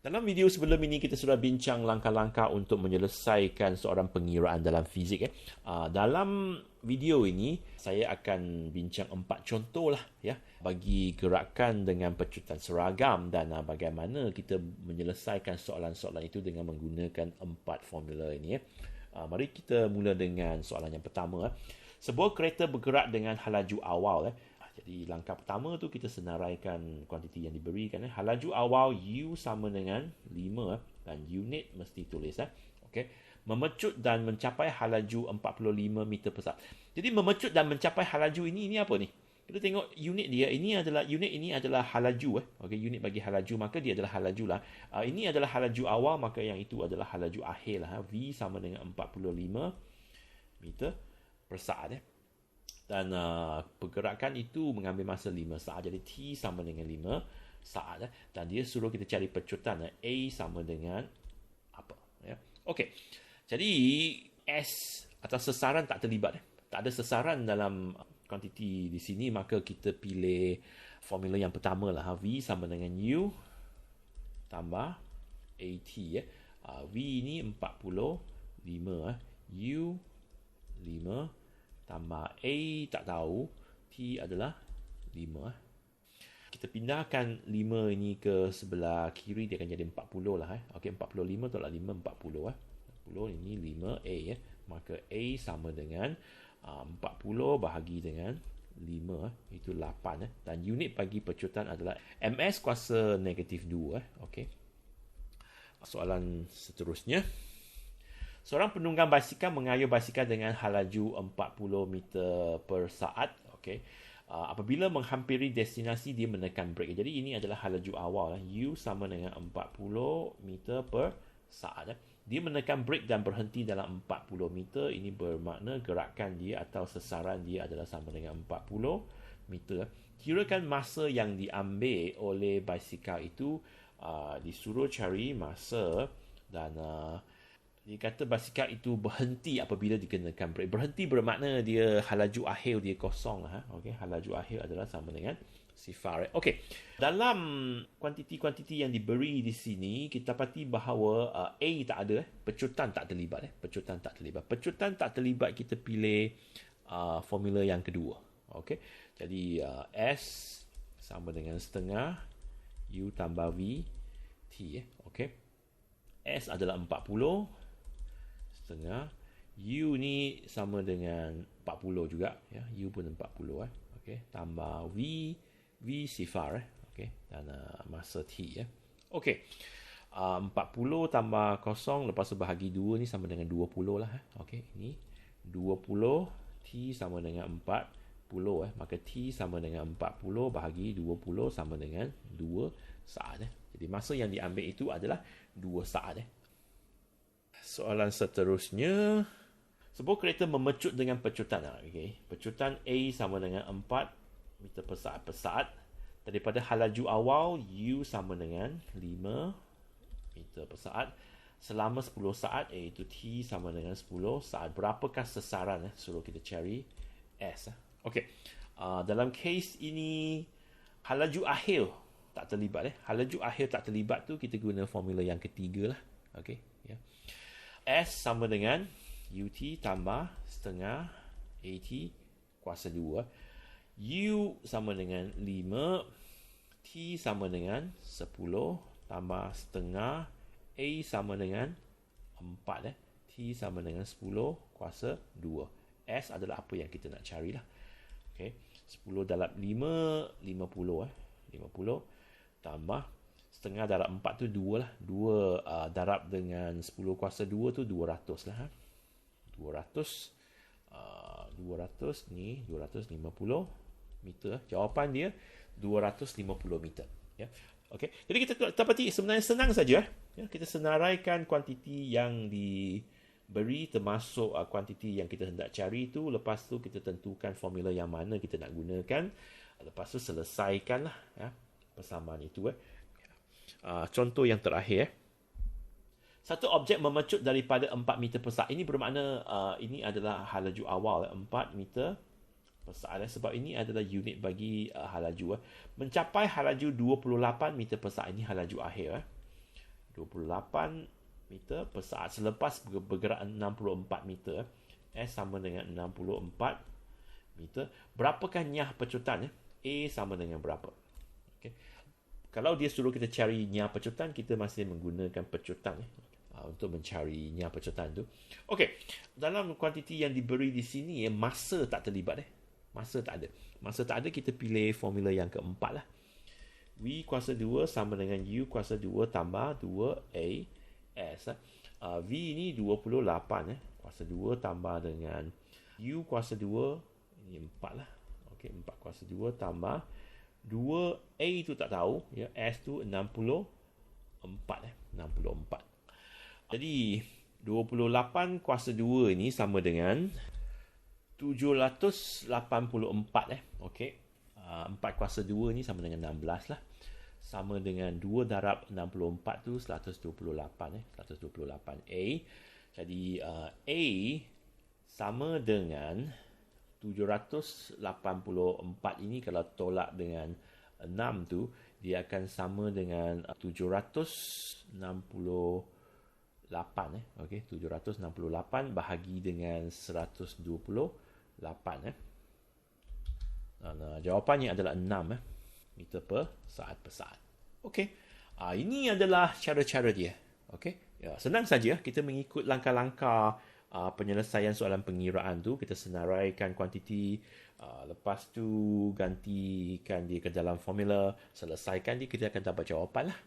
Dalam video sebelum ini kita sudah bincang langkah-langkah untuk menyelesaikan seorang pengiraan dalam fizik. Dalam video ini saya akan bincang 4 contoh lah ya bagi gerakan dengan pecutan seragam dan bagaimana kita menyelesaikan soalan-soalan itu dengan menggunakan 4 formula ini ya. Mari kita mula dengan soalan yang pertama. Sebuah kereta bergerak dengan halaju awal. Jadi langkah pertama tu kita senaraikan kuantiti yang diberikan. Halaju awal U sama dengan 5 dan unit mesti tulis. Okey. Memecut dan mencapai halaju 45 meter per saat. Jadi memecut dan mencapai halaju ini apa ni? Kita tengok unit dia. Unit ini adalah halaju. Okey, unit bagi halaju maka dia adalah halaju lah. Ini adalah halaju awal maka yang itu adalah halaju akhir lah. V sama dengan 45 meter per saat. Dan pergerakan itu mengambil masa 5 saat. Jadi T sama dengan 5 saat. Dan dia suruh kita cari pecutan. A sama dengan apa? Ya. Okey. Jadi S atau sesaran tak terlibat. Tak ada sesaran dalam kuantiti di sini. Maka kita pilih formula yang pertama lah. V sama dengan U tambah AT. V ni 45. U 5 tambah A tak tahu, T adalah 5. Kita pindahkan 5 ini ke sebelah kiri, dia akan jadi 40 lah. Okey, 45 tolak 5, 40. 40 ini 5A. Maka A sama dengan 40 bahagi dengan 5, itu 8. Dan unit bagi pecutan adalah MS kuasa negatif 2. Okey. Soalan seterusnya. Seorang penunggang basikal mengayuh basikal dengan halaju 40 meter per saat. Okay. Apabila menghampiri destinasi, dia menekan brake. Jadi ini adalah halaju awal. U sama dengan 40 meter per saat. Dia menekan brake dan berhenti dalam 40 meter. Ini bermakna gerakan dia atau sesaran dia adalah sama dengan 40 meter. Kirakan masa yang diambil oleh basikal itu. Disuruh cari masa dan dia kata basikal itu berhenti apabila dikenakan brake. Berhenti bermakna dia halaju akhir dia kosong lah. Okey, halaju akhir adalah sama dengan 0. Okey. Dalam kuantiti-kuantiti yang diberi di sini, kita dapati bahawa A tak ada, pecutan tak terlibat. Pecutan tak terlibat. Pecutan tak terlibat kita pilih formula yang kedua. Okey. Jadi S sama dengan setengah U tambah V T. Okey. S adalah 40 setengah. U ni sama dengan 40 juga. Ya. U pun 40. Okay. Tambah V sifar. Okay. Dan masa T. Okay. 40 tambah 0. Lepas tu bahagi 2 ni sama dengan 20 lah. Okay. Ini 20. T sama dengan 40. Maka T sama dengan 40 bahagi 20 sama dengan 2 saat. Jadi masa yang diambil itu adalah 2 saat. Soalan seterusnya. Sebuah kereta memecut dengan pecutan. Okay. Pecutan A sama dengan 4 meter per saat. Daripada halaju awal, U sama dengan 5 meter per saat. Selama 10 saat, iaitu T sama dengan 10 saat. Berapakah sesaran? Suruh kita cari S. Okay. Dalam case ini, halaju akhir tak terlibat. Halaju akhir tak terlibat tu kita guna formula yang ketiga lah. Okay. Yeah. S sama dengan UT tambah setengah AT kuasa 2. U sama dengan 5. T sama dengan 10 tambah setengah. A sama dengan 4. T sama dengan 10 kuasa 2. S adalah apa yang kita nak carilah. Okay. 10 darab 5, 50. 50 tambah setengah darab 4 tu 2 lah. 2 darab dengan 10 kuasa 2 tu 200 lah. 200 ni 250 meter. Jawapan dia 250 meter. Ya. Okey. Jadi kita dapati sebenarnya senang saja. Ya. Kita senaraikan kuantiti yang diberi termasuk kuantiti yang kita hendak cari tu. Lepas tu kita tentukan formula yang mana kita nak gunakan. Lepas tu selesaikanlah persamaan itu. Contoh yang terakhir. Satu objek memecut daripada 4 meter per saat. Ini bermakna ini adalah halaju awal 4 meter per saat. Sebab ini adalah unit bagi halaju. Mencapai halaju 28 meter per saat. Ini halaju akhir. 28 meter per saat selepas bergerak 64 meter. S sama dengan 64 meter. Berapakah nyah pecutan? A sama dengan berapa? Okay. Kalau dia suruh kita cari nyah pecutan, kita masih menggunakan pecutan untuk mencari nyah pecutan tu. Okey, dalam kuantiti yang diberi di sini masa tak terlibat Masa tak ada. Masa tak ada, kita pilih formula yang keempat lah. V kuasa 2 sama dengan U kuasa 2 tambah 2A S. V ni 28 kuasa 2 tambah dengan U kuasa 2, ini 4 lah. Okey, 4 kuasa 2 tambah 2A tu tak tahu ya, S tu 64 64. Jadi 28 kuasa 2 ni sama dengan 784 Okey. 4 kuasa 2 ni sama dengan 16 lah. Sama dengan 2 darab 64 tu 128 128A. Jadi A sama dengan 784 ini kalau tolak dengan 6 tu, dia akan sama dengan 768 Okey, 768 bahagi dengan 128 jawapannya adalah 6 meter per saat. Okey. Ini adalah cara-cara dia. Okey. Ya, senang saja kita mengikut langkah-langkah penyelesaian soalan pengiraan tu. Kita senaraikan kuantiti, lepas tu gantikan dia ke dalam formula, selesaikan dia, kita akan dapat jawapan lah.